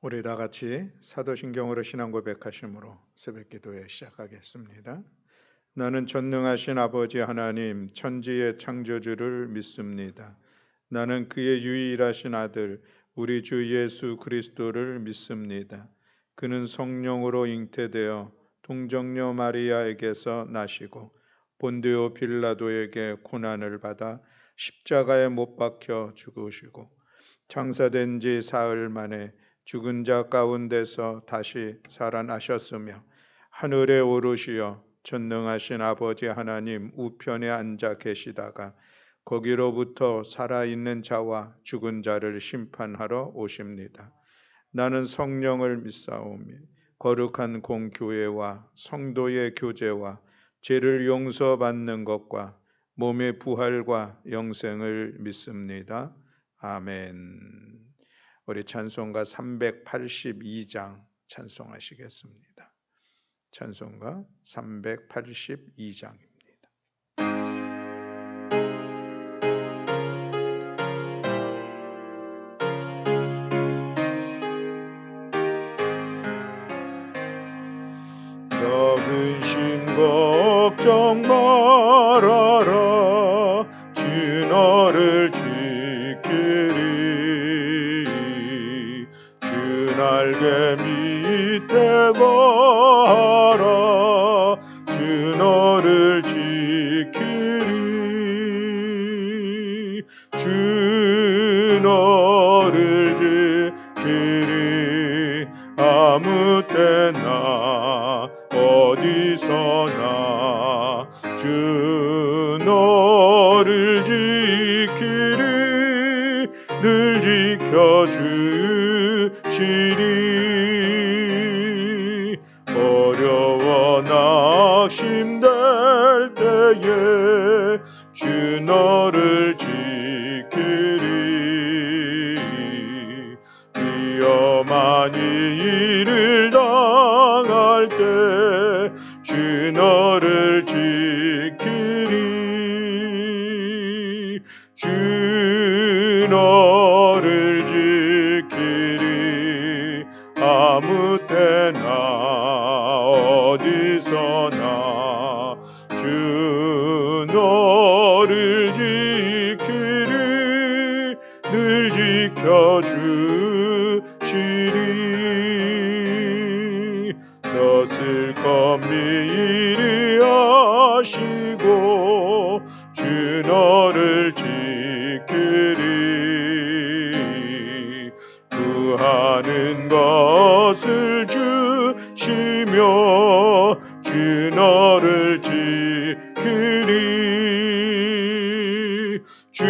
우리 다 같이 사도신경으로 신앙 고백하심으로 새벽 기도회 시작하겠습니다. 나는 전능하신 아버지 하나님 천지의 창조주를 믿습니다. 나는 그의 유일하신 아들 우리 주 예수 그리스도를 믿습니다. 그는 성령으로 잉태되어 동정녀 마리아에게서 나시고 본디오 빌라도에게 고난을 받아 십자가에 못 박혀 죽으시고 장사된 지 사흘 만에 죽은 자 가운데서 다시 살아나셨으며 하늘에 오르시어 전능하신 아버지 하나님 우편에 앉아 계시다가 거기로부터 살아있는 자와 죽은 자를 심판하러 오십니다. 나는 성령을 믿사오니 거룩한 공교회와 성도의 교제와 죄를 용서받는 것과 몸의 부활과 영생을 믿습니다. 아멘. 우리 찬송가 382장 찬송하시겠습니다. 찬송가 382장입니다. 너 근심 걱정 말아라 주 너를 지키리 주 날개 밑에 거하라 주 너를 지키리 주 너를 지키리 아무 때나 어디서나 주 너를 지키리 늘 지켜주시리 어려워 낙심될 때에 주 너를 지키리 위험한 일을 당할 때 주 너를 지키리 주 너를 지키리 아무 때나 어디서나 주 너를 지키리 늘 지켜주시리 너 슬픔 미리 아시고 주 너를 지키리 구하는 것을 주시며 주 너를 지키리 주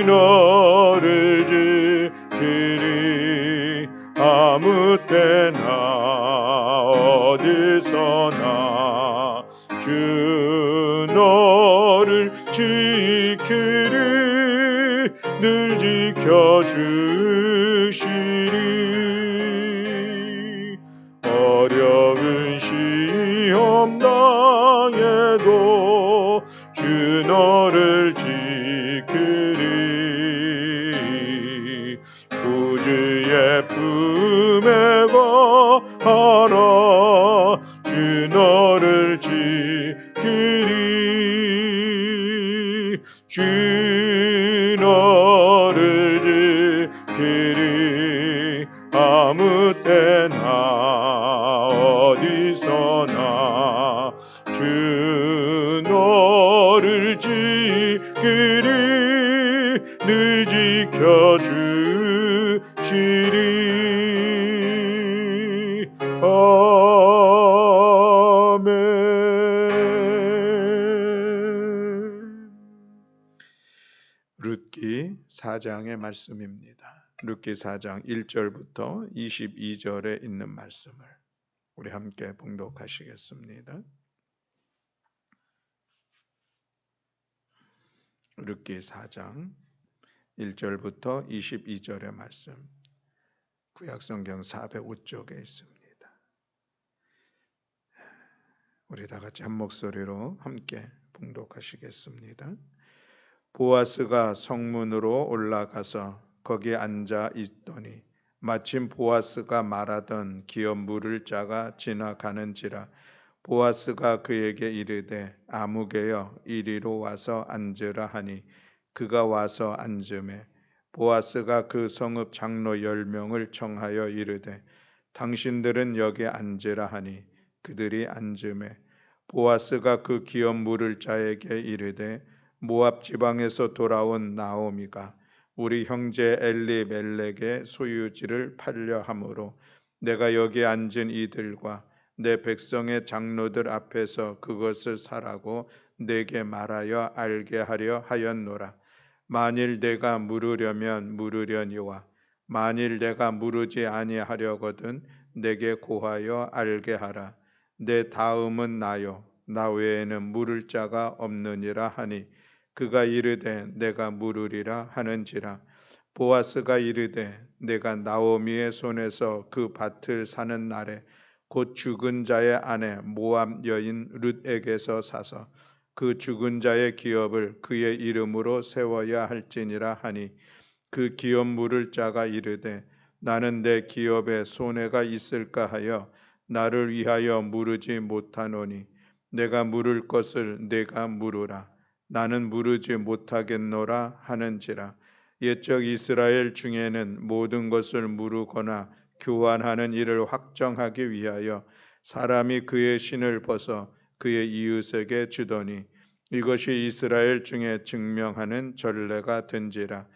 너를 지키리 아무 때나 어디서나 주 너를 지키리 늘 지켜주시리 어려운 시험 당해도 주 너를 지키리 구주의 품에 거하라 주 너를 지키리 주 너를 지키리 아무 때나 어디서나 주 너를 지키리 늘 지켜주시리 아멘. 룻기 4장의 말씀입니다. 룻기 4장 1절부터 22절에 있는 말씀을 우리 함께 봉독하시겠습니다. 룻기 4장 1절부터 22절의 말씀 구약성경 405쪽에 있습니다. 우리 다 같이 한 목소리로 함께 봉독하시겠습니다. 보아스가 성문으로 올라가서 거기 앉아 있더니 마침 보아스가 말하던 기업 물을 자가 지나가는지라. 보아스가 그에게 이르되 아무개여 이리로 와서 앉으라 하니 그가 와서 앉으매 보아스가 그 성읍 장로 10명을 청하여 이르되 당신들은 여기 앉으라 하니 그들이 앉으매 보아스가 그 기업 물을 자에게 이르되 모압 지방에서 돌아온 나오미가 우리 형제 엘리멜렉의 소유지를 팔려 함으로 내가 여기 앉은 이들과 내 백성의 장로들 앞에서 그것을 사라고 내게 말하여 알게 하려 하였노라. 만일 내가 물으려면 물으려니와 만일 내가 물으지 아니하려거든 내게 고하여 알게 하라. 내 다음은 나요 나 외에는 물을 자가 없느니라 하니 그가 이르되 내가 물으리라 하는지라. 보아스가 이르되 내가 나오미의 손에서 그 밭을 사는 날에 곧 죽은 자의 아내 모압 여인 룻에게서 사서 그 죽은 자의 기업을 그의 이름으로 세워야 할지니라 하니 그 기업 물을 자가 이르되 나는 내 기업에 손해가 있을까 하여 나를 위하여 물으지 못하노니 내가 물을 것을 내가 물으라. 나는 물으지 못하겠노라 하는지라. 옛적 이스라엘 중에는 모든 것을 물으거나 교환하는 일을 확정하기 위하여 사람이 그의 신을 벗어 그의 이웃에게 주더니 이것이 이스라엘 중에 증명하는 전례가 된지라.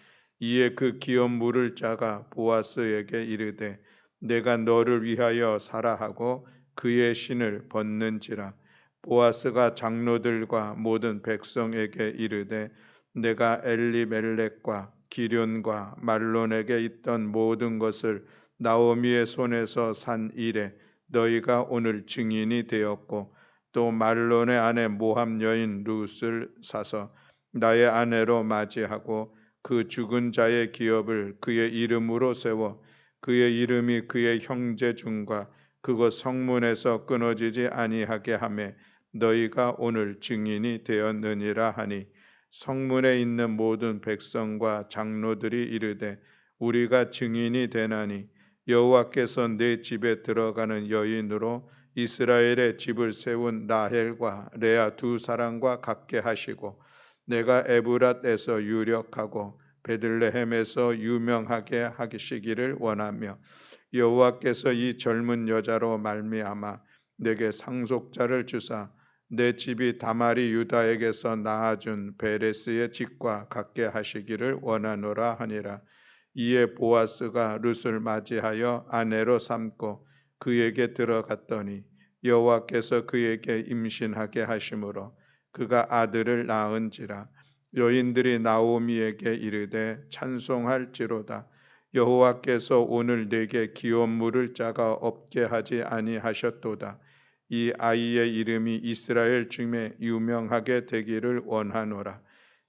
이에 그 기업 물을 자가 보아스에게 이르되 내가 너를 위하여 사라 하고 그의 신을 벗는지라. 보아스가 장로들과 모든 백성에게 이르되 내가 엘리멜렉과 기럨과 말론에게 있던 모든 것을 나오미의 손에서 산 일에 너희가 오늘 증인이 되었고 또 말론의 아내 모함 여인 룻을 사서 나의 아내로 맞이하고 그 죽은 자의 기업을 그의 이름으로 세워 그의 이름이 그의 형제 중과 그곳 성문에서 끊어지지 아니하게 하매 너희가 오늘 증인이 되었느니라 하니 성문에 있는 모든 백성과 장로들이 이르되 우리가 증인이 되나니 여호와께서 내 집에 들어가는 여인으로 이스라엘의 집을 세운 라헬과 레아 두 사람과 같게 하시고 내가 에브랏에서 유력하고 베들레헴에서 유명하게 하시기를 원하며 여호와께서 이 젊은 여자로 말미암아 내게 상속자를 주사 내 집이 다말이 유다에게서 낳아준 베레스의 집과 같게 하시기를 원하노라 하니라. 이에 보아스가 룻을 맞이하여 아내로 삼고 그에게 들어갔더니 여호와께서 그에게 임신하게 하심으로 그가 아들을 낳은지라. 여인들이 나오미에게 이르되 찬송할지로다. 여호와께서 오늘 내게 기업 물을 자가 없게 하지 아니하셨도다. 이 아이의 이름이 이스라엘 중에 유명하게 되기를 원하노라.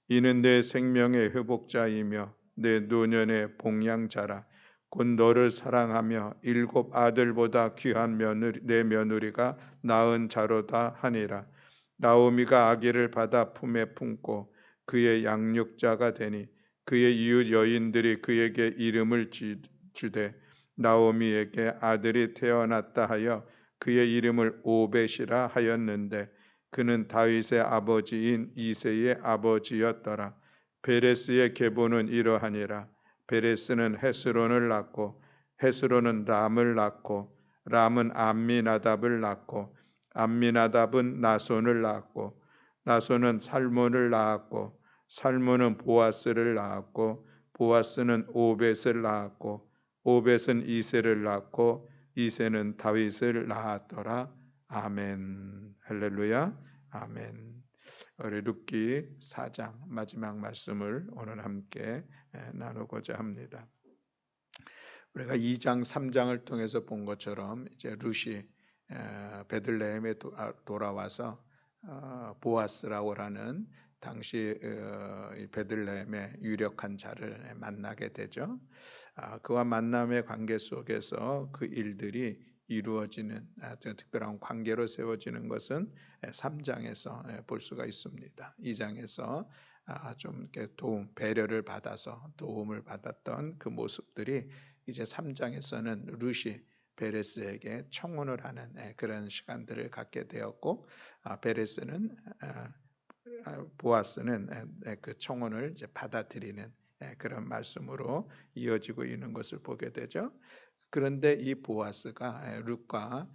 이는 내 생명의 회복자이며 내 노년의 복양자라. 곧 너를 사랑하며 7 아들보다 귀한 내 며느리가 낳은 자로다 하니라. 나오미가 아기를 받아 품에 품고 그의 양육자가 되니 그의 이웃 여인들이 그에게 이름을 주되 나오미에게 아들이 태어났다 하여 그의 이름을 오벳이라 하였는데 그는 다윗의 아버지인 이새의 아버지였더라. 베레스의 계보는 이러하니라. 베레스는 헤스론을 낳고 헤스론은 람을 낳고 람은 암미나답을 낳고 암미나답은 나손을 낳았고 나손은 살몬을 낳았고 살몬은 보아스를 낳았고 보아스는 오벳을 낳았고 오벳은 이새를 낳고 이새는 다윗을 낳았더라. 아멘. 할렐루야. 아멘. 우리 룻기 4장 마지막 말씀을 오늘 함께 나누고자 합니다. 우리가 2장 3장을 통해서 본 것처럼 이제 룻이 베들레헴에 돌아와서 보아스라고 하는 당시 베들레헴의 유력한 자를 만나게 되죠. 그와 만남의 관계 속에서 그 일들이 이루어지는 특별한 관계로 세워지는 것은 3장에서 볼 수가 있습니다. 2장에서 좀 이렇게 배려를 받아서 도움을 받았던 그 모습들이 이제 3장에서는 룻이 베레스에게 청혼을 하는 그런 시간들을 갖게 되었고, 베레스는 보아스는 그 청혼을 이제 받아들이는 그런 말씀으로 이어지고 있는 것을 보게 되죠. 그런데 이 보아스가 룻과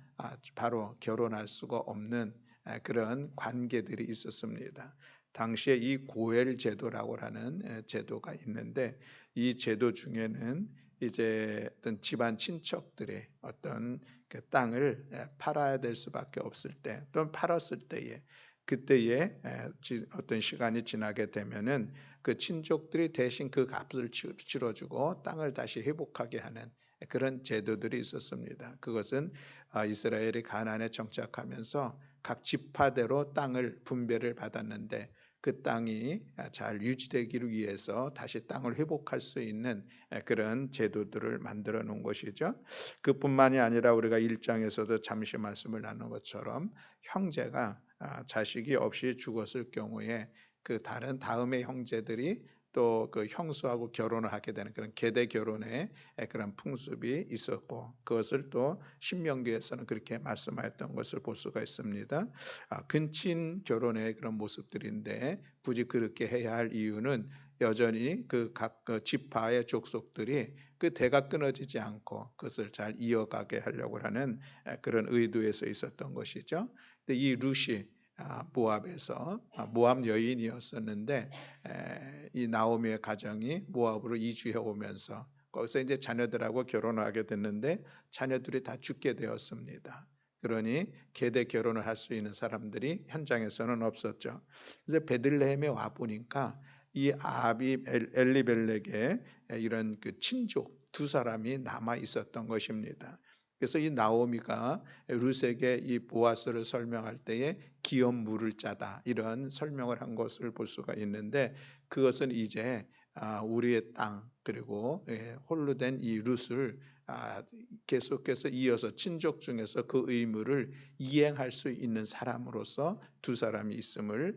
바로 결혼할 수가 없는 그런 관계들이 있었습니다. 당시에 이 고엘 제도라고 하는 제도가 있는데, 이 제도 중에는 이제 어떤 집안 친척들이 어떤 그 땅을 팔아야 될 수밖에 없을 때, 또는 팔았을 때에, 그때에 어떤 시간이 지나게 되면은 그 친족들이 대신 그 값을 치러주고 땅을 다시 회복하게 하는 그런 제도들이 있었습니다. 그것은 이스라엘이 가나안에 정착하면서 각 지파대로 땅을 분배를 받았는데, 그 땅이 잘 유지되기를 위해서 다시 땅을 회복할 수 있는 그런 제도들을 만들어 놓은 것이죠. 그뿐만이 아니라 우리가 1장에서도 잠시 말씀을 나눈 것처럼, 형제가 자식이 없이 죽었을 경우에 그 다른 다음의 형제들이 또 그 형수하고 결혼을 하게 되는 그런 계대 결혼의 그런 풍습이 있었고, 그것을 또 신명기에서는 그렇게 말씀하였던 것을 볼 수가 있습니다. 근친 결혼의 그런 모습들인데, 굳이 그렇게 해야 할 이유는 여전히 그 각 지파의 족속들이 그 대가 끊어지지 않고 그것을 잘 이어가게 하려고 하는 그런 의도에서 있었던 것이죠. 근데 이 룻이 모압에서 모압 여인이었었는데, 이 나오미의 가정이 모압으로 이주해 오면서 거기서 이제 자녀들하고 결혼하게 됐는데, 자녀들이 다 죽게 되었습니다. 그러니 계대 결혼을 할 수 있는 사람들이 현장에서는 없었죠. 그래서 베들레헴에 와 보니까 이 아합이 엘리벨렉의 이런 그 친족 두 사람이 남아 있었던 것입니다. 그래서 이 나오미가 룻에게 이 보아스를 설명할 때에 기업 물을 짜다, 이런 설명을 한 것을 볼 수가 있는데, 그것은 이제 우리의 땅, 그리고 홀로 된 이 룻을 계속해서 이어서 친족 중에서 그 의무를 이행할 수 있는 사람으로서 두 사람이 있음을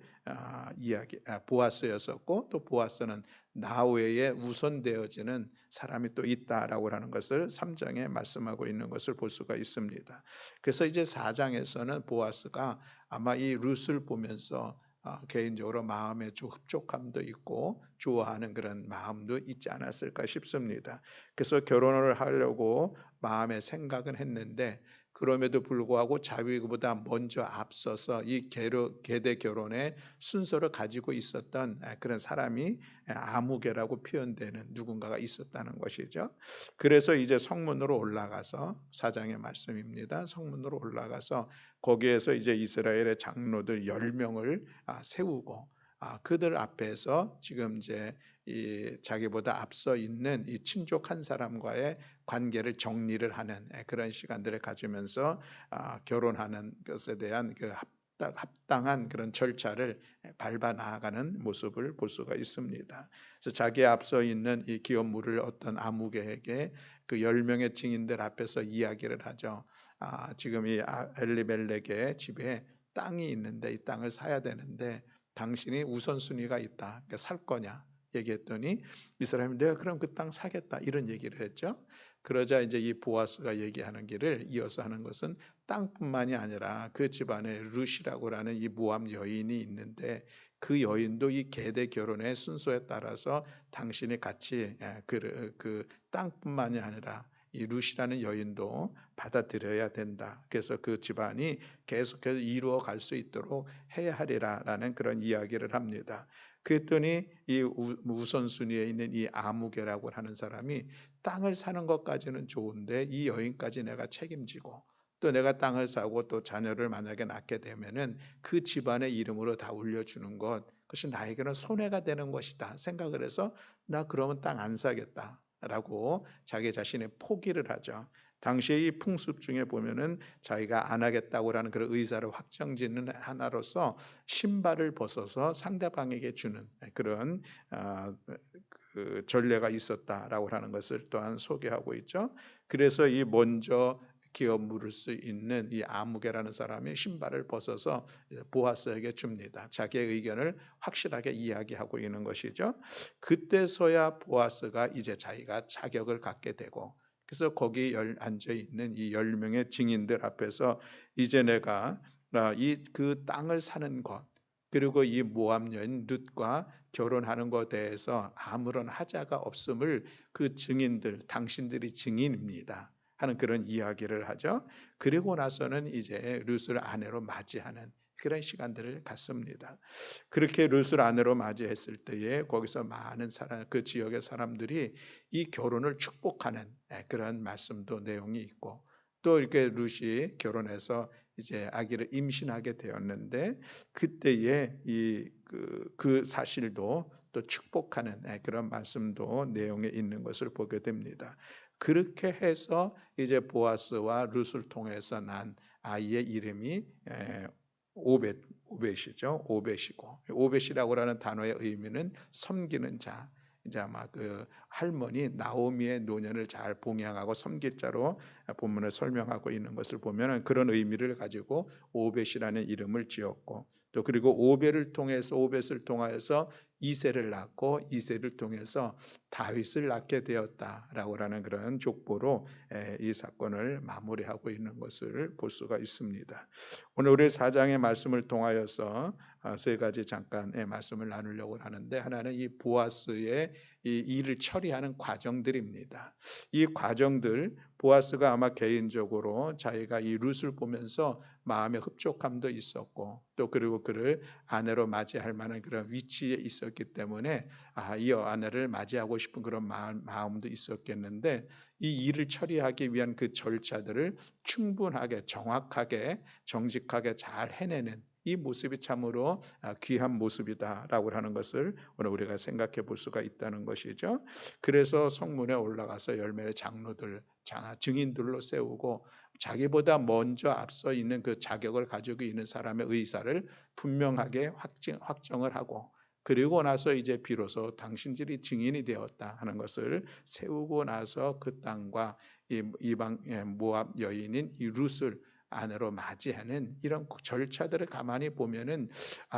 보아스였었고, 또 보아스는 나 외에 우선되어지는 사람이 또 있다라고 하는 것을 3장에 말씀하고 있는 것을 볼 수가 있습니다. 그래서 이제 4장에서는 보아스가 아마 이 룻을 보면서 개인적으로 마음의 흡족함도 있고 좋아하는 그런 마음도 있지 않았을까 싶습니다. 그래서 결혼을 하려고 마음의 생각은 했는데, 그럼에도 불구하고 자기보다 먼저 앞서서 이 계대 결혼의 순서를 가지고 있었던 그런 사람이 아무개라고 표현되는 누군가가 있었다는 것이죠. 그래서 이제 성문으로 올라가서, 4장의 말씀입니다. 성문으로 올라가서 거기에서 이제 이스라엘의 장로들 10명을 세우고, 그들 앞에서 지금 이제 이 자기보다 앞서 있는 이 친족 한 사람과의 관계를 정리를 하는 그런 시간들을 가지면서 결혼하는 것에 대한 그 합당한 그런 절차를 밟아 나아가는 모습을 볼 수가 있습니다. 그래서 자기 앞서 있는 이 기업물을 어떤 아무개에게 그 10명의 증인들 앞에서 이야기를 하죠. 지금 이 엘리멜렉의 집에 땅이 있는데 이 땅을 사야 되는데 당신이 우선순위가 있다. 그러니까 살 거냐? 얘기했더니 이 사람이 내가 그럼 그 땅 사겠다, 이런 얘기를 했죠. 그러자 이제 이 보아스가 얘기하는 길을 이어서 하는 것은, 땅뿐만이 아니라 그 집안에 룻이라고 하는 이 모압 여인이 있는데, 그 여인도 이 계대 결혼의 순서에 따라서 당신이 같이 그 땅뿐만이 아니라 이 룻이라는 여인도 받아들여야 된다. 그래서 그 집안이 계속해서 이루어 갈 수 있도록 해야 하리라라는 그런 이야기를 합니다. 그랬더니 이 우선순위에 있는 이 아무개라고 하는 사람이, 땅을 사는 것까지는 좋은데 이 여인까지 내가 책임지고, 또 내가 땅을 사고 또 자녀를 만약에 낳게 되면은 그 집안의 이름으로 다 울려주는 것, 그것이 나에게는 손해가 되는 것이다 생각을 해서, 나 그러면 땅 안 사겠다라고 자기 자신의 포기를 하죠. 당시의 이 풍습 중에 보면은 자기가 안 하겠다고 하는 그런 의사를 확정짓는 하나로서 신발을 벗어서 상대방에게 주는 그런 그 전례가 있었다라고 하는 것을 또한 소개하고 있죠. 그래서 이 먼저 기업 물을 수 있는 이 아무개라는 사람이 신발을 벗어서 보아스에게 줍니다. 자기의 의견을 확실하게 이야기하고 있는 것이죠. 그때서야 보아스가 이제 자기가 자격을 갖게 되고, 그래서 거기 앉아 있는 이 10명의 증인들 앞에서 이제 내가 이 그 땅을 사는 것, 그리고 이 모압 여인 룻과 결혼하는 것에 대해서 아무런 하자가 없음을 그 증인들, 당신들이 증인입니다 하는 그런 이야기를 하죠. 그리고 나서는 이제 룻을 아내로 맞이하는 그런 시간들을 갖습니다. 그렇게 룻을 아내로 맞이했을 때에 거기서 많은 사람, 그 지역의 사람들이 이 결혼을 축복하는 그런 말씀도 내용이 있고, 또 이렇게 룻이 결혼해서 이제 아기를 임신하게 되었는데 그때에 그 사실도 또 축복하는 그런 말씀도 내용에 있는 것을 보게 됩니다. 그렇게 해서 이제 보아스와 룻을 통해서 난 아이의 이름이 오벳이죠. 오벳이고, 오벳이라고 하는 단어의 의미는 섬기는 자. 이제 아마 그 할머니 나오미의 노년을 잘 봉양하고 섬길 자로 본문을 설명하고 있는 것을 보면 그런 의미를 가지고 오벳이라는 이름을 지었고, 또 그리고 오벳을 통하여서 이새를 낳고 이새를 통해서 다윗을 낳게 되었다라고 하는 그런 족보로 이 사건을 마무리하고 있는 것을 볼 수가 있습니다. 오늘 우리 4장의 말씀을 통하여서 세 가지 잠깐의 말씀을 나누려고 하는데, 하나는 이 보아스의 이 일을 처리하는 과정들입니다. 이 과정들, 보아스가 아마 개인적으로 자기가 이 룻을 보면서 마음의 흡족함도 있었고, 또 그리고 그를 아내로 맞이할 만한 그런 위치에 있었기 때문에 이 아내를 맞이하고 싶은 그런 마음도 있었겠는데, 이 일을 처리하기 위한 그 절차들을 충분하게 정확하게 정직하게 잘 해내는 이 모습이 참으로 귀한 모습이다라고 하는 것을 오늘 우리가 생각해 볼 수가 있다는 것이죠. 그래서 성문에 올라가서 열매의 장로들, 증인들로 세우고 자기보다 먼저 앞서 있는 그 자격을 가지고 있는 사람의 의사를 분명하게 확정을 하고, 그리고 나서 이제 비로소 당신들이 증인이 되었다 하는 것을 세우고 나서 그 땅과 이방 모압 여인인 이 룻을 아내로 맞이하는 이런 절차들을 가만히 보면은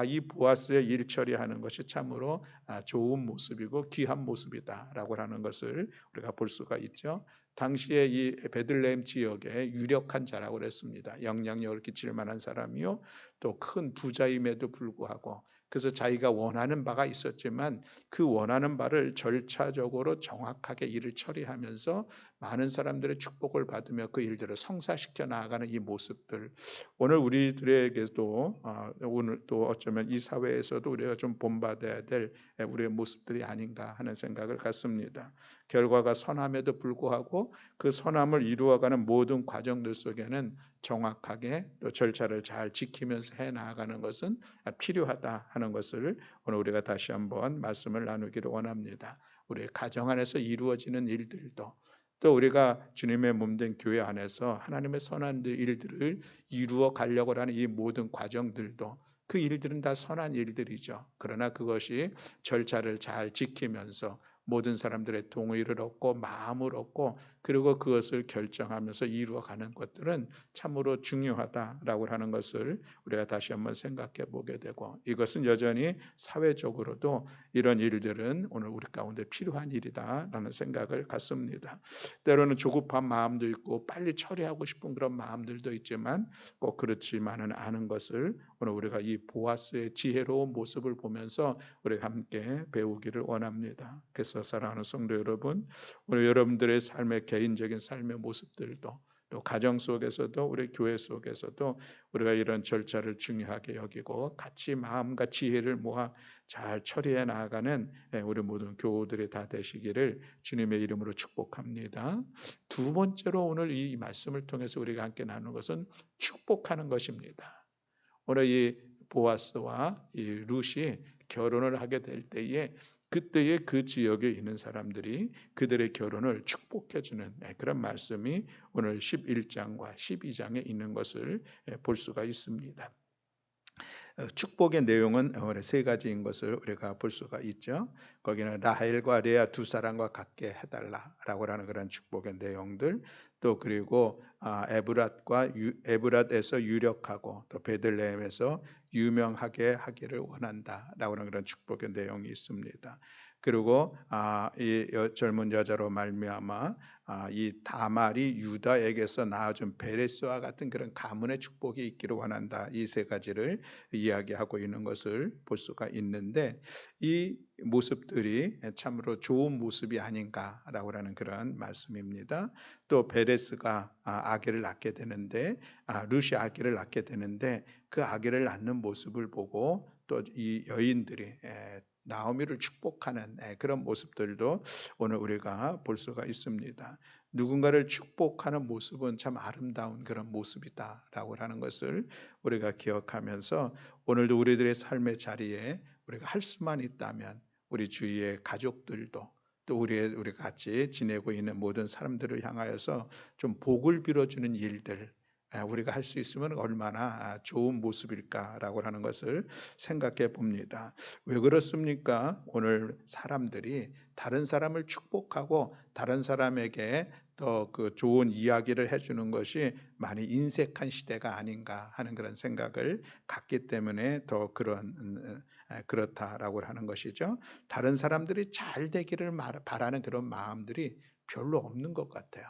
이 보아스의 일 처리하는 것이 참으로 좋은 모습이고 귀한 모습이다라고 하는 것을 우리가 볼 수가 있죠. 당시에 이 베들레헴 지역에 유력한 자라고 그랬습니다. 영향력을 끼칠 만한 사람이요, 또 큰 부자임에도 불구하고, 그래서 자기가 원하는 바가 있었지만 그 원하는 바를 절차적으로 정확하게 일을 처리하면서 많은 사람들의 축복을 받으며 그 일들을 성사시켜 나아가는 이 모습들, 오늘 우리들에게도 오늘 또 어쩌면 이 사회에서도 우리가 좀 본받아야 될 우리의 모습들이 아닌가 하는 생각을 갖습니다. 결과가 선함에도 불구하고 그 선함을 이루어가는 모든 과정들 속에는 정확하게 또 절차를 잘 지키면서 해 나아가는 것은 필요하다 하는 것을 오늘 우리가 다시 한번 말씀을 나누기를 원합니다. 우리의 가정 안에서 이루어지는 일들도, 또 우리가 주님의 몸된 교회 안에서 하나님의 선한 일들을 이루어 가려고 하는 이 모든 과정들도, 그 일들은 다 선한 일들이죠. 그러나 그것이 절차를 잘 지키면서 모든 사람들의 동의를 얻고 마음을 얻고 그리고 그것을 결정하면서 이루어가는 것들은 참으로 중요하다라고 하는 것을 우리가 다시 한번 생각해 보게 되고, 이것은 여전히 사회적으로도 이런 일들은 오늘 우리 가운데 필요한 일이다라는 생각을 갖습니다. 때로는 조급한 마음도 있고 빨리 처리하고 싶은 그런 마음들도 있지만 꼭 그렇지만은 않은 것을 오늘 우리가 이 보아스의 지혜로운 모습을 보면서 우리가 함께 배우기를 원합니다. 그래서 사랑하는 성도 여러분, 오늘 여러분들의 삶의 개인적인 삶의 모습들도, 또 가정 속에서도 우리 교회 속에서도 우리가 이런 절차를 중요하게 여기고 같이 마음과 지혜를 모아 잘 처리해 나가는 우리 모든 교우들이 다 되시기를 주님의 이름으로 축복합니다. 두 번째로 오늘 이 말씀을 통해서 우리가 함께 나누는 것은 축복하는 것입니다. 오늘 이 보아스와 이 룻이 결혼을 하게 될 때에 그때의 그 지역에 있는 사람들이 그들의 결혼을 축복해 주는 그런 말씀이 오늘 11장과 12장에 있는 것을 볼 수가 있습니다. 축복의 내용은 세 가지인 것을 우리가 볼 수가 있죠. 거기는 라헬과 레아 두 사람과 같게 해달라라고 하는 그런 축복의 내용들, 또 그리고 에브랏에서 유력하고 또 베들레헴에서 유명하게 하기를 원한다라고 하는 그런 축복의 내용이 있습니다. 그리고 이 젊은 여자로 말미암아 이 다말이 유다에게서 낳아준 베레스와 같은 그런 가문의 축복이 있기를 원한다. 이 세 가지를 이야기하고 있는 것을 볼 수가 있는데, 이 모습들이 참으로 좋은 모습이 아닌가라고 하는 그런 말씀입니다. 또 베레스가 아기를 낳게 되는데, 룻이 아기를 낳게 되는데, 그 아기를 낳는 모습을 보고 또 이 여인들이 나오미를 축복하는 그런 모습들도 오늘 우리가 볼 수가 있습니다. 누군가를 축복하는 모습은 참 아름다운 그런 모습이다라고 하는 것을 우리가 기억하면서, 오늘도 우리들의 삶의 자리에 우리가 할 수만 있다면 우리 주위의 가족들도, 또 우리 같이 지내고 있는 모든 사람들을 향하여서 좀 복을 빌어주는 일들 우리가 할 수 있으면 얼마나 좋은 모습일까라고 하는 것을 생각해 봅니다. 왜 그렇습니까? 오늘 사람들이 다른 사람을 축복하고 다른 사람에게 더 그 좋은 이야기를 해주는 것이 많이 인색한 시대가 아닌가 하는 그런 생각을 갖기 때문에 더 그렇다라고 하는 것이죠. 다른 사람들이 잘 되기를 바라는 그런 마음들이 별로 없는 것 같아요.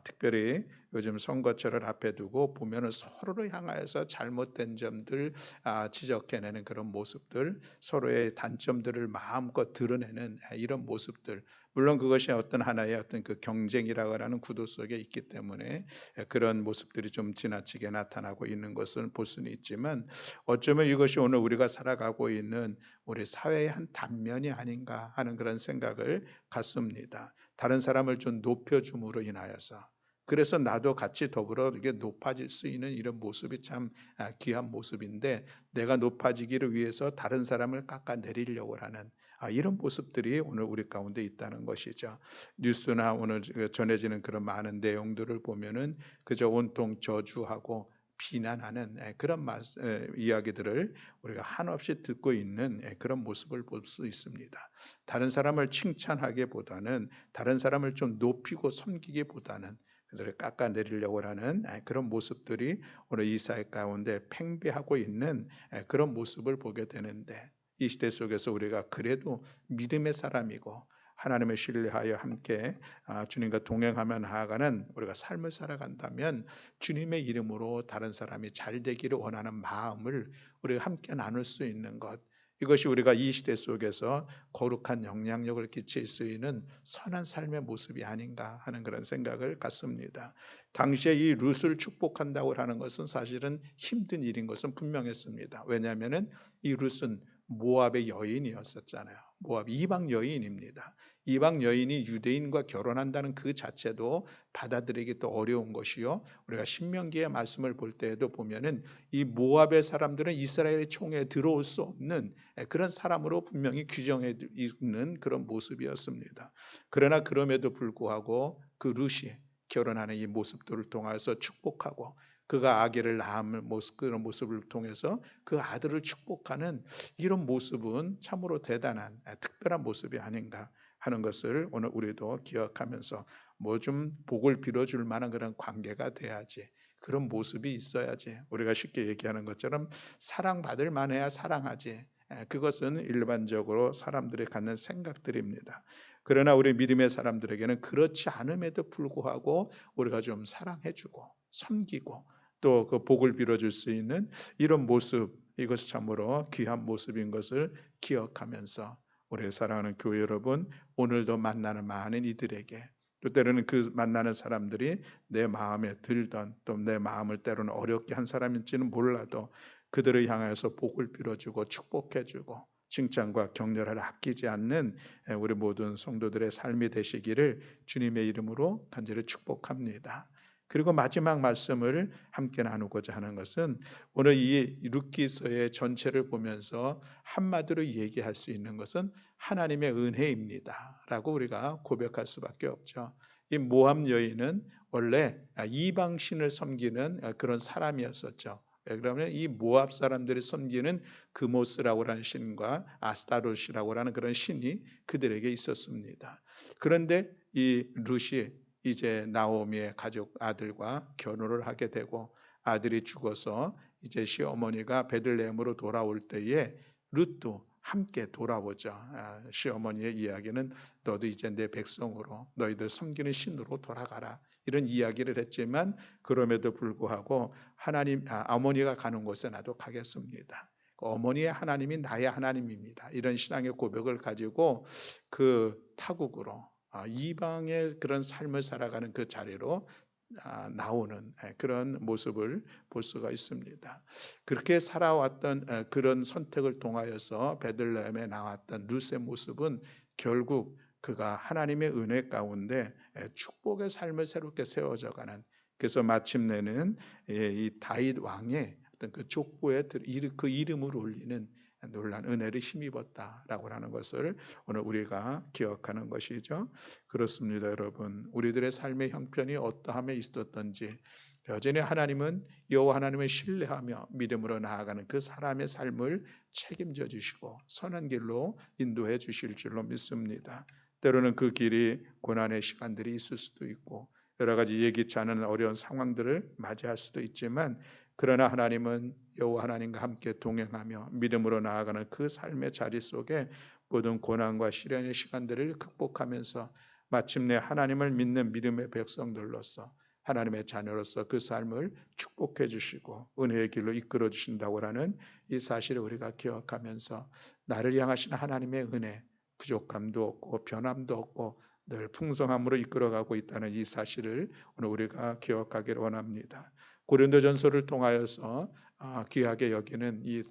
특별히 요즘 선거철을 앞에 두고 보면은 서로를 향하여서 잘못된 점들 지적해내는 그런 모습들, 서로의 단점들을 마음껏 드러내는 이런 모습들. 물론 그것이 어떤 하나의 어떤 그 경쟁이라고 하는 구도 속에 있기 때문에 그런 모습들이 좀 지나치게 나타나고 있는 것을 볼 수는 있지만, 어쩌면 이것이 오늘 우리가 살아가고 있는 우리 사회의 한 단면이 아닌가 하는 그런 생각을 갖습니다. 다른 사람을 좀 높여줌으로 인하여서, 그래서 나도 같이 더불어 이게 높아질 수 있는 이런 모습이 참 귀한 모습인데, 내가 높아지기를 위해서 다른 사람을 깎아내리려고 하는 이런 모습들이 오늘 우리 가운데 있다는 것이죠. 뉴스나 오늘 전해지는 그런 많은 내용들을 보면은 그저 온통 저주하고 비난하는 그런 이야기들을 우리가 한없이 듣고 있는 그런 모습을 볼 수 있습니다. 다른 사람을 칭찬하기보다는, 다른 사람을 좀 높이고 섬기기보다는 그들을 깎아내리려고 하는 그런 모습들이 오늘 이 사회 가운데 팽배하고 있는 그런 모습을 보게 되는데, 이 시대 속에서 우리가 그래도 믿음의 사람이고 하나님을 신뢰하여 함께 주님과 동행하며 나아가는 우리가 삶을 살아간다면, 주님의 이름으로 다른 사람이 잘 되기를 원하는 마음을 우리가 함께 나눌 수 있는 것, 이것이 우리가 이 시대 속에서 거룩한 영향력을 끼칠 수 있는 선한 삶의 모습이 아닌가 하는 그런 생각을 갖습니다. 당시에 이 룻을 축복한다고 하는 것은 사실은 힘든 일인 것은 분명했습니다. 왜냐하면 이 룻은 모압의 여인이었었잖아요. 모압 이방 여인입니다. 이방 여인이 유대인과 결혼한다는 그 자체도 받아들이기 또 어려운 것이요. 우리가 신명기의 말씀을 볼 때에도 보면은 이 모압의 사람들은 이스라엘의 총에 들어올 수 없는 그런 사람으로 분명히 규정해 있는 그런 모습이었습니다. 그러나 그럼에도 불구하고 그 룻이 결혼하는 이 모습들을 통해서 축복하고, 그가 아기를 낳은 모습, 그런 모습을 통해서 그 아들을 축복하는 이런 모습은 참으로 대단한 특별한 모습이 아닌가 하는 것을 오늘 우리도 기억하면서, 뭐 좀 복을 빌어줄 만한 그런 관계가 돼야지, 그런 모습이 있어야지, 우리가 쉽게 얘기하는 것처럼 사랑받을 만해야 사랑하지, 그것은 일반적으로 사람들이 갖는 생각들입니다. 그러나 우리 믿음의 사람들에게는 그렇지 않음에도 불구하고 우리가 좀 사랑해주고 섬기고 또 그 복을 빌어줄 수 있는 이런 모습, 이것이 참으로 귀한 모습인 것을 기억하면서, 우리 사랑하는 교회 여러분, 오늘도 만나는 많은 이들에게, 또 때로는 그 만나는 사람들이 내 마음에 들던, 또 내 마음을 때로는 어렵게 한 사람일지는 몰라도 그들을 향해서 복을 빌어주고 축복해주고 칭찬과 격려를 아끼지 않는 우리 모든 성도들의 삶이 되시기를 주님의 이름으로 간절히 축복합니다. 그리고 마지막 말씀을 함께 나누고자 하는 것은, 오늘 이 룻기서의 전체를 보면서 한마디로 얘기할 수 있는 것은 하나님의 은혜입니다 라고 우리가 고백할 수밖에 없죠. 이 모함 여인은 원래 이방 신을 섬기는 그런 사람이었었죠. 왜 그러면 이 모압 사람들이 섬기는 그모스라고 하는 신과 아스타롯이라고 하는 그런 신이 그들에게 있었습니다. 그런데 이 룻이 이제 나오미의 가족 아들과 결혼을 하게 되고, 아들이 죽어서 이제 시어머니가 베들레헴으로 돌아올 때에 룻도 함께 돌아오죠. 시어머니의 이야기는 너도 이제 내 백성으로 너희들 섬기는 신으로 돌아가라. 이런 이야기를 했지만 그럼에도 불구하고 어머니가 가는 곳에 나도 가겠습니다. 어머니의 하나님이 나의 하나님입니다. 이런 신앙의 고백을 가지고 그 타국으로 이방의 그런 삶을 살아가는 그 자리로 나오는 그런 모습을 볼 수가 있습니다. 그렇게 살아왔던 그런 선택을 통하여서 베들레헴에 나왔던 룻의 모습은 결국 그가 하나님의 은혜 가운데 축복의 삶을 새롭게 세워져가는, 그래서 마침내는 이 다윗 왕의 어떤 그 족보에 그 이름을 올리는 놀란 은혜를 힘입었다라고 하는 것을 오늘 우리가 기억하는 것이죠. 그렇습니다, 여러분. 우리들의 삶의 형편이 어떠함에 있었던지 여전히 하나님은 여호와 하나님을 신뢰하며 믿음으로 나아가는 그 사람의 삶을 책임져 주시고 선한 길로 인도해 주실 줄로 믿습니다. 때로는 그 길이 고난의 시간들이 있을 수도 있고 여러 가지 예기치 않은 어려운 상황들을 맞이할 수도 있지만, 그러나 하나님은 여호와 하나님과 함께 동행하며 믿음으로 나아가는 그 삶의 자리 속에 모든 고난과 시련의 시간들을 극복하면서 마침내 하나님을 믿는 믿음의 백성들로서 하나님의 자녀로서 그 삶을 축복해 주시고 은혜의 길로 이끌어 주신다고 하는 이 사실을 우리가 기억하면서 나를 향하신 하나님의 은혜, 부족함도 없고 변함도 없고 늘 풍성함으로 이끌어가고 있다는 이 사실을 오늘 우리가 기억하기를 원합니다. 고린도전서를 통하여서 귀하게 여기는 이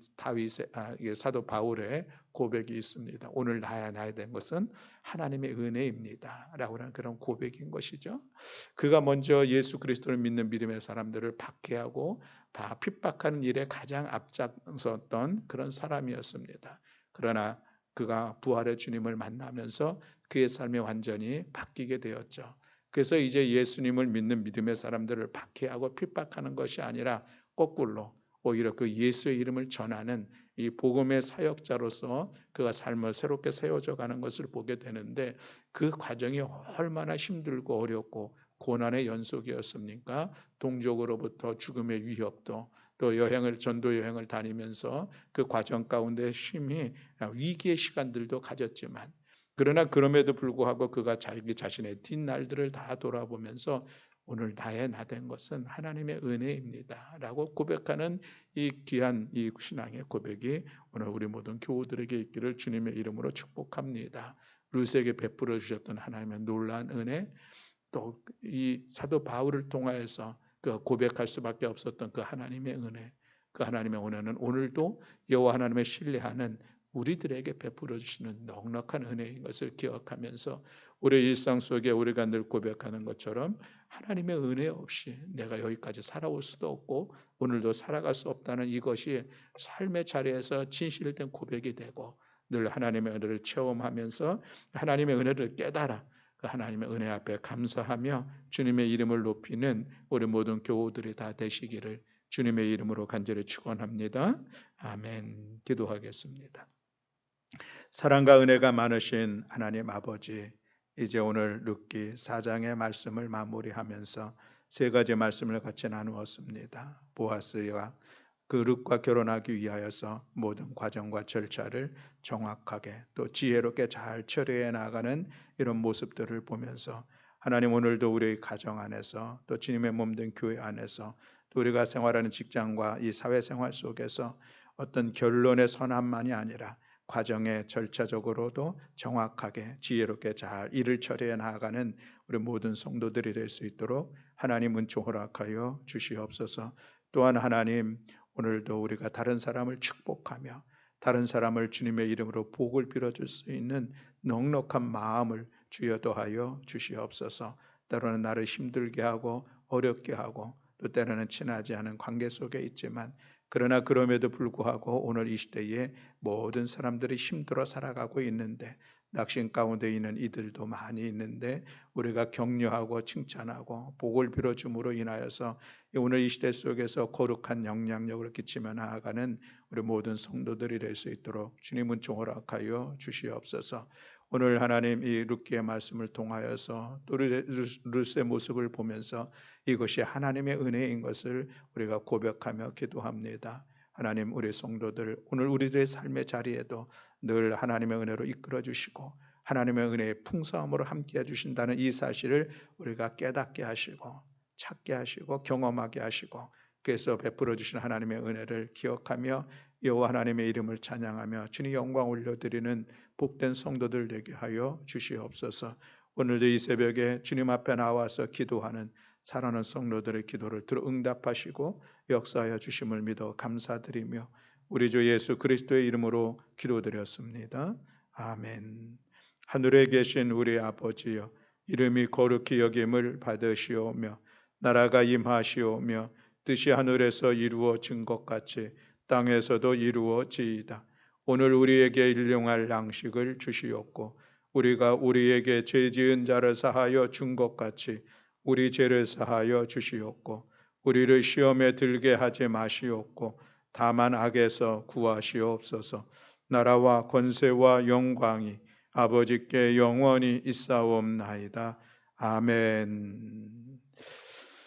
이 사도 바울의 고백이 있습니다. 오늘 나야 된 것은 하나님의 은혜입니다라고 하는 그런 고백인 것이죠. 그가 먼저 예수 그리스도를 믿는 믿음의 사람들을 박해하고 핍박하는 일에 가장 앞장섰던 그런 사람이었습니다. 그러나 그가 부활의 주님을 만나면서 그의 삶이 완전히 바뀌게 되었죠. 그래서 이제 예수님을 믿는 믿음의 사람들을 박해하고 핍박하는 것이 아니라 거꾸로 오히려 그 예수의 이름을 전하는 이 복음의 사역자로서 그가 삶을 새롭게 세워져 가는 것을 보게 되는데, 그 과정이 얼마나 힘들고 어렵고 고난의 연속이었습니까? 동족으로부터 죽음의 위협도, 또 전도 여행을 다니면서 그 과정 가운데 쉼이 위기의 시간들도 가졌지만, 그러나 그럼에도 불구하고 그가 자기 자신의 뒷날들을 다 돌아보면서 오늘 나의 나 된 것은 하나님의 은혜입니다라고 고백하는 이 귀한 이 신앙의 고백이 오늘 우리 모든 교우들에게 있기를 주님의 이름으로 축복합니다. 룻에게 베풀어 주셨던 하나님의 놀라운 은혜, 또 이 사도 바울을 통하여서 그 고백할 수밖에 없었던 그 하나님의 은혜, 그 하나님의 은혜는 오늘도 여호와 하나님을 신뢰하는 우리들에게 베풀어 주시는 넉넉한 은혜인 것을 기억하면서 우리 일상 속에 우리가 늘 고백하는 것처럼 하나님의 은혜 없이 내가 여기까지 살아올 수도 없고 오늘도 살아갈 수 없다는 이것이 삶의 자리에서 진실된 고백이 되고, 늘 하나님의 은혜를 체험하면서 하나님의 은혜를 깨달아 그 하나님의 은혜 앞에 감사하며 주님의 이름을 높이는 우리 모든 교우들이 다 되시기를 주님의 이름으로 간절히 축원합니다. 아멘. 기도하겠습니다. 사랑과 은혜가 많으신 하나님 아버지, 이제 오늘 룻기 4장의 말씀을 마무리하면서 세 가지 말씀을 같이 나누었습니다. 보아스가 그 룻과 결혼하기 위하여서 모든 과정과 절차를 정확하게 또 지혜롭게 잘 처리해 나가는 이런 모습들을 보면서 하나님, 오늘도 우리의 가정 안에서 또 주님의 몸된 교회 안에서 또 우리가 생활하는 직장과 이 사회생활 속에서 어떤 결론의 선함만이 아니라 과정에 절차적으로도 정확하게 지혜롭게 잘 일을 처리해 나가는 우리 모든 성도들이 될 수 있도록 하나님 은총 허락하여 주시옵소서. 또한 하나님, 오늘도 우리가 다른 사람을 축복하며 다른 사람을 주님의 이름으로 복을 빌어줄 수 있는 넉넉한 마음을 주여 더하여 주시옵소서. 때로는 나를 힘들게 하고 어렵게 하고 또 때로는 친하지 않은 관계 속에 있지만, 그러나 그럼에도 불구하고 오늘 이 시대에 모든 사람들이 힘들어 살아가고 있는데, 낙심 가운데 있는 이들도 많이 있는데 우리가 격려하고 칭찬하고 복을 빌어줌으로 인하여서 오늘 이 시대 속에서 거룩한 영향력을 끼치며 나아가는 우리 모든 성도들이 될 수 있도록 주님 은총 허락하여 주시옵소서. 오늘 하나님 이 룻기의 말씀을 통하여서 또 룻의 모습을 보면서 이것이 하나님의 은혜인 것을 우리가 고백하며 기도합니다. 하나님, 우리 성도들 오늘 우리들의 삶의 자리에도 늘 하나님의 은혜로 이끌어 주시고 하나님의 은혜의 풍성함으로 함께해 주신다는 이 사실을 우리가 깨닫게 하시고 찾게 하시고 경험하게 하시고, 그래서 베풀어 주신 하나님의 은혜를 기억하며 여호와 하나님의 이름을 찬양하며 주님 영광 올려드리는 복된 성도들 되게 하여 주시옵소서. 오늘도 이 새벽에 주님 앞에 나와서 기도하는 사랑하는 성도들의 기도를 들어 응답하시고 역사하여 주심을 믿어 감사드리며 우리 주 예수 그리스도의 이름으로 기도드렸습니다. 아멘. 하늘에 계신 우리 아버지여, 이름이 거룩히 여김을 받으시오며 나라가 임하시오며 뜻이 하늘에서 이루어진 것 같이 땅에서도 이루어지이다. 오늘 우리에게 일용할 양식을 주시옵고 우리가 우리에게 죄 지은 자를 사하여 준 것 같이 우리 죄를 사하여 주시옵고 우리를 시험에 들게 하지 마시옵고 다만 악에서 구하시옵소서. 나라와 권세와 영광이 아버지께 영원히 있사옵나이다. 아멘.